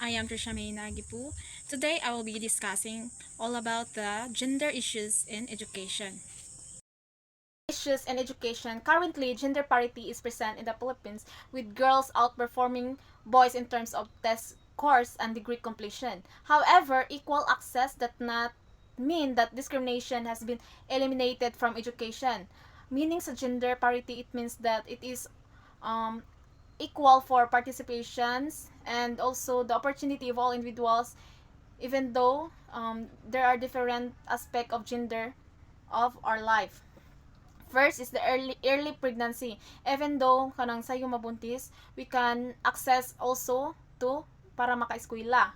I am Threcia Mae Aguipo. Today I will be discussing all about the gender issues in education. Issues in education. Currently, gender parity is present in the Philippines, with girls outperforming boys in terms of test scores and degree completion. However, equal access does not mean that discrimination has been eliminated from education. Meaning sa gender parity, it means that it is um, equal for participations and also the opportunity of all individuals, even though there are different aspects of gender of our life. First is the early pregnancy. Even though kanang sayo mabuntis, we can access also to para maka-eskwela.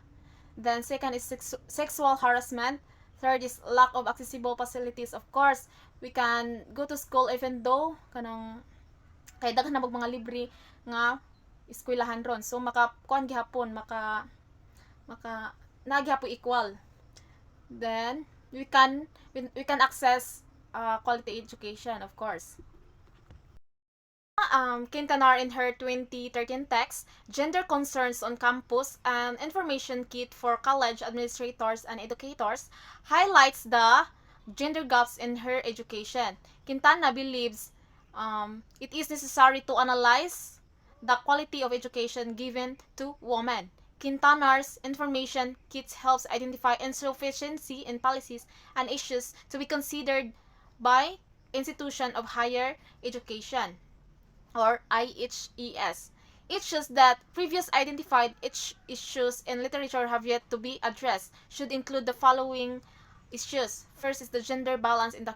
Then second is sexual harassment. Third is lack of accessible facilities. Of course, we can go to school even though kanang kay daghan na mga libre nga eskwelahan ron. So maka kuan gihapon, maka nagyapon equal. Then we can access quality education, of course. Quintanar in her 2013 text, Gender Concerns on Campus, an information kit for college administrators and educators, highlights the gender gaps in her education. Quintana believes it is necessary to analyze the quality of education given to women. Quintanar's information kit helps identify insufficiency in policies and issues to be considered by institution of higher education, or IHES. It shows that previous identified issues in literature have yet to be addressed. Should include the following issues. First is the gender balance in the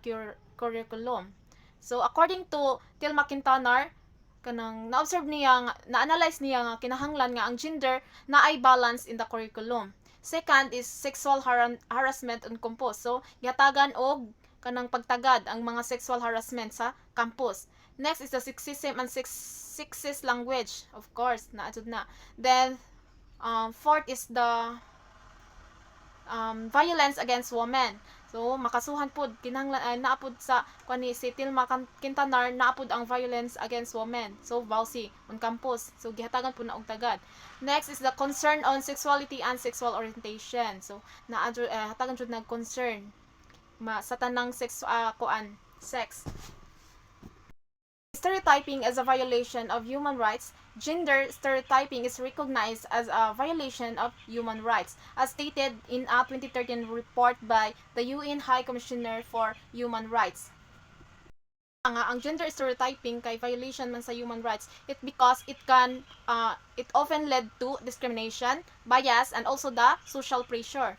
curriculum. So according to Tilma Quintanar, kanang na-observe niya, na-analyze niya nga kinahanglan nga ang gender na ay balance in the curriculum. Second is sexual harassment on campus. So gihatagan og kanang pagtagad ang mga sexual harassment sa campus. Next is the sexism and sexist language. Of course, naatod na. Then, fourth is the violence against women. So, makasuhan pod, kinahanglan, naapod sa, kani si Tilma Quintanar, naapod ang violence against women. So, VAUSI, on campus. So, gihatagan po na og tagad. Next is the concern on sexuality and sexual orientation. So, hatagan jud nag concern sa tanang sex. Stereotyping is a violation of human rights. Gender stereotyping is recognized as a violation of human rights, as stated in a 2013 report by the UN High Commissioner for Human Rights. Ang gender stereotyping kay violation man sa human rights, because it often led to discrimination, bias, and also the social pressure.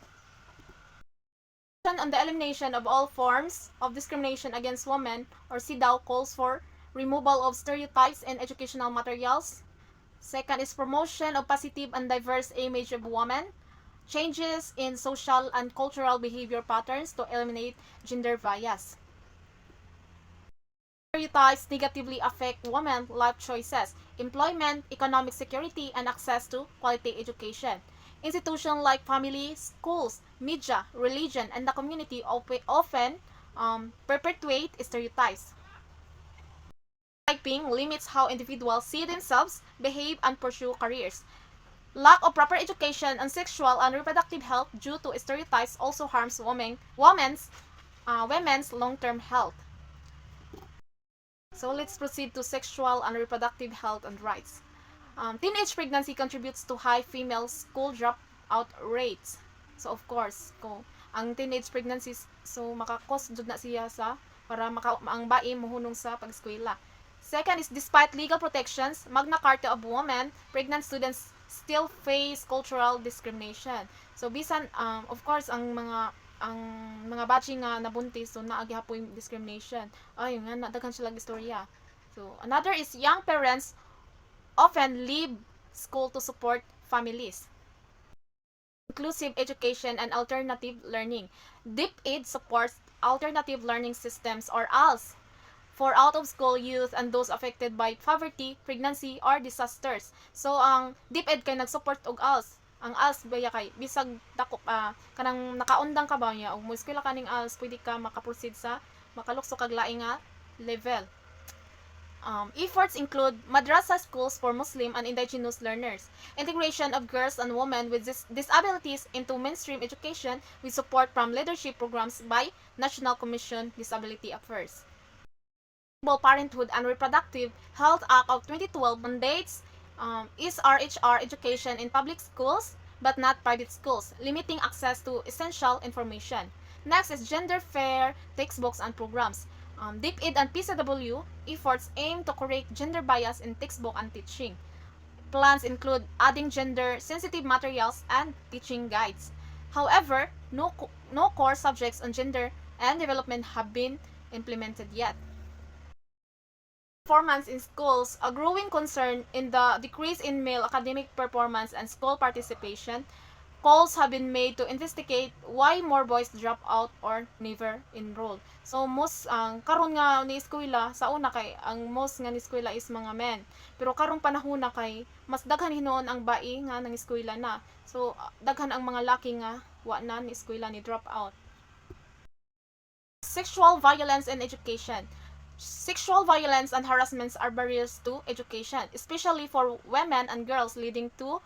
On the elimination of all forms of discrimination against women, or CEDAW, calls for removal of stereotypes in educational materials. Second is promotion of positive and diverse image of women. Changes in social and cultural behavior patterns to eliminate gender bias. Stereotypes negatively affect women's life choices, employment, economic security, and access to quality education. Institutions like family, schools, media, religion, and the community often perpetuate stereotypes. Stereotyping limits how individuals see themselves, behave, and pursue careers. Lack of proper education on sexual and reproductive health due to stereotypes also harms women's long-term health. So let's proceed to sexual and reproductive health and rights. Teenage pregnancy contributes to high female school dropout rates. So of course, kung ang teenage pregnancies, so makakos jud na siya sa para ang bae mohunong sa pag-eskwela. Second is, despite legal protections, Magna Carta of Women, pregnant students still face cultural discrimination. So bisan of course ang mga batch nga nabuntis, so naagi hapon discrimination. Ay nga daghan sila istorya. So another is young parents often leave school to support families. Inclusive education and alternative learning. DepEd supports alternative learning systems, or ALS, for out-of-school youth and those affected by poverty, pregnancy, or disasters. So, ang DepEd kay nag-support og ALS. Ang ALS baya kay bisag dako kanang nakaundang ka ba niya og mo eskwela kaning ALS, pwede ka makaproceed sa makalukso kag laing nga level. 'Di ba? So, ang DepEd kay nag-support og ALS. Ang ALS baya kay bisag dako kanang nakaundang ka ba niya og mo eskwela kaning ALS, pwede ka makaproceed sa makalukso kag laing nga level. 'Di ba? So, ang DepEd kay nag-support og ALS. Ang ALS baya kay bisag dako kanang nakaundang ka ba niya og mo eskwela kaning ALS, pwede ka makaproceed sa makalukso kag laing nga level. Efforts include madrasa schools for Muslim and indigenous learners, integration of girls and women with disabilities into mainstream education with support from leadership programs by National Commission Disability Affairs. Parenthood and Reproductive Health Act of 2012 mandates SRHR education in public schools but not private schools, limiting access to essential information. Next is gender fair textbooks and programs. DepEd and PCW efforts aim to correct gender bias in textbook and teaching. Plans include adding gender-sensitive materials and teaching guides. However, no core subjects on gender and development have been implemented yet. Performance in schools, a growing concern in the decrease in male academic performance and school participation, calls have been made to investigate why more boys drop out or never enroll. So most karon nga ni eskwela sa una kay ang most nga ni eskwela is mga men. Pero karong panahon na kay mas daghan hinuon ang bai nga nang eskwela na. So daghan ang mga laki nga wa na ni eskwela ni drop out. Sexual violence in education. Sexual violence and harassments are barriers to education, especially for women and girls, leading to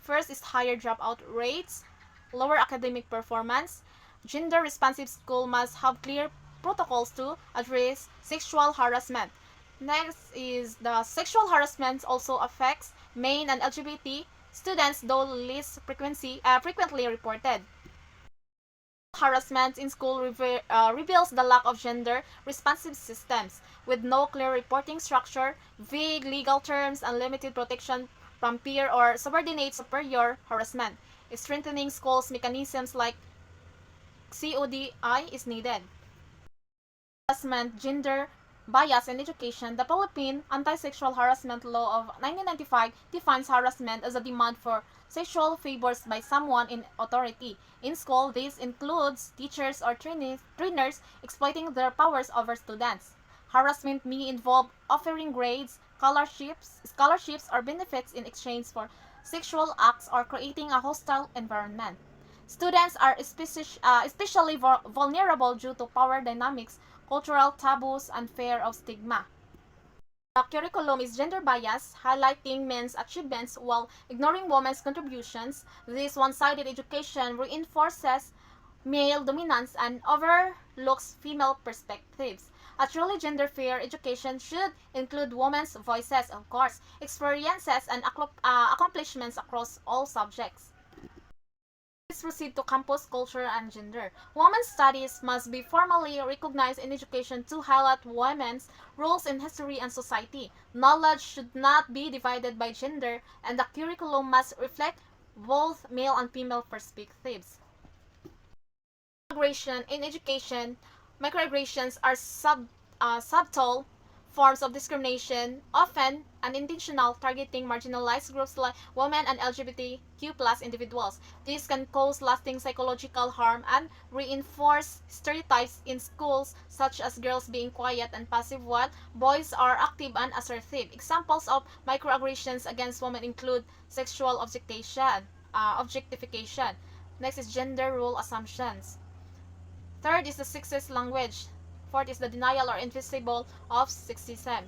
first is higher dropout rates, lower academic performance. Gender-responsive school must have clear protocols to address sexual harassment. Next is the sexual harassment also affects male and LGBT students, though less frequently reported. Harassment in school reveals the lack of gender-responsive systems, with no clear reporting structure, vague legal terms, and limited protection from peer or subordinate superior harassment. Strengthening schools mechanisms like CODI is needed. Harassment, gender bias in education. The Philippine Anti-Sexual Harassment Law of 1995 defines harassment as a demand for sexual favors by someone in authority. In school, this includes teachers or trainers exploiting their powers over students. Harassment may involve offering grades, scholarships, or benefits in exchange for sexual acts or creating a hostile environment. Students are especially vulnerable due to power dynamics, cultural taboos, and fear of stigma. The curriculum is gender biased, highlighting men's achievements while ignoring women's contributions. This one-sided education reinforces male dominance and overlooks female perspectives. A truly gender-fair education should include women's voices, of course, experiences, and accomplishments across all subjects. Let's proceed to campus culture and gender. Women's studies must be formally recognized in education to highlight women's roles in history and society. Knowledge should not be divided by gender, and the curriculum must reflect both male and female perspectives. Microaggression in education. Microaggressions are subtle forms of discrimination, often unintentional, targeting marginalized groups like women and LGBTQ+ individuals. This can cause lasting psychological harm and reinforce stereotypes in schools, such as girls being quiet and passive while boys are active and assertive. Examples of microaggressions against women include sexual objectification. Next is gender role assumptions. Third is the sexist language. Fourth is the denial or invisible of sexism.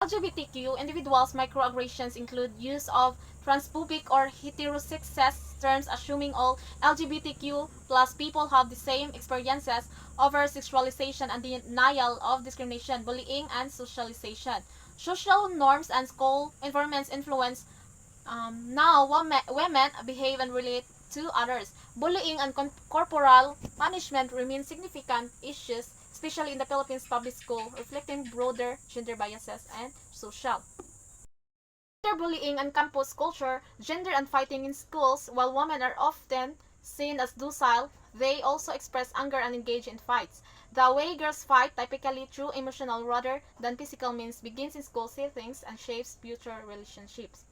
LGBTQ individuals' microaggressions include use of transphobic or heterosexist terms, assuming all LGBTQ plus people have the same experiences, over sexualization and denial of discrimination, bullying, and socialization. Social norms and school environments influence now women behave and relate to others. Bullying and corporal punishment remain significant issues, especially in the Philippines public school, reflecting broader gender biases and social. Bullying and campus culture, gender and fighting in schools. While women are often seen as docile, they also express anger and engage in fights. The way girls fight, typically through emotional rather than physical means, begins in school settings and shapes future relationships.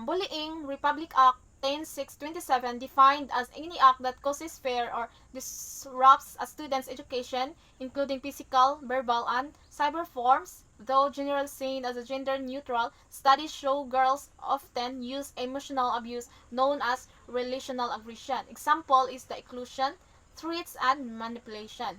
Bullying, Republic Act 10-6-27 defined as any act that causes fear or disrupts a student's education, including physical, verbal, and cyber forms. Though generally seen as a gender neutral, studies show girls often use emotional abuse known as relational aggression. Example is the exclusion, threats, and manipulation.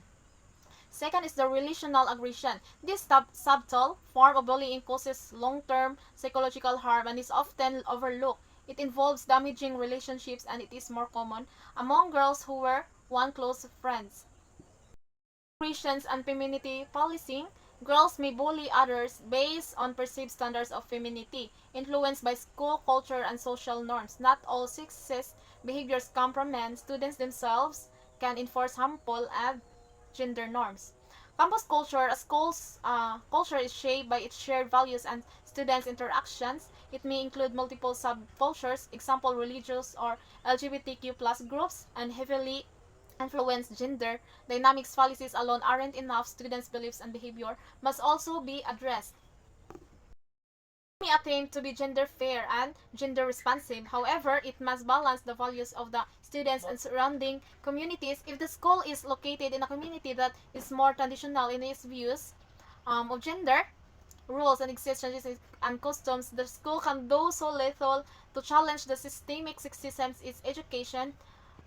Second is the relational aggression. This subtle form of bullying causes long-term psychological harm and is often overlooked. It involves damaging relationships and it is more common among girls who were once close friends. Aggressions and femininity policing. Girls may bully others based on perceived standards of femininity, influenced by school culture and social norms. Not all sexist behaviors come from men. Students themselves can enforce harmful and gender norms. Campus culture, a school's culture is shaped by its shared values and students' interactions. It may include multiple subcultures, example religious or LGBTQ plus groups, and heavily influence gender dynamics. Policies alone aren't enough. Students' beliefs and behavior must also be addressed. May attempt to be gender fair and gender responsive. However, it must balance the values of the students and surrounding communities. If the school is located in a community that is more traditional in its views of gender, rules and existences and customs, the school can do so little to challenge the systemic sexism in its education.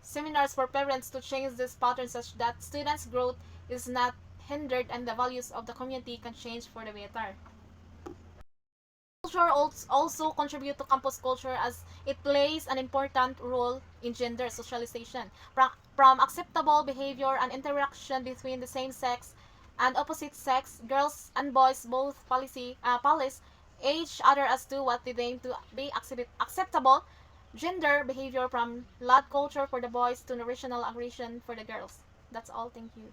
Seminars for parents to change this pattern such that students' growth is not hindered and the values of the community can change for the better. Culture also contribute to campus culture as it plays an important role in gender socialization. From acceptable behavior and interaction between the same sex and opposite sex, girls and boys both police each other as to what they deem to be acceptable gender behavior, from loud culture for the boys to narrational aggression for the girls. That's all. Thank you.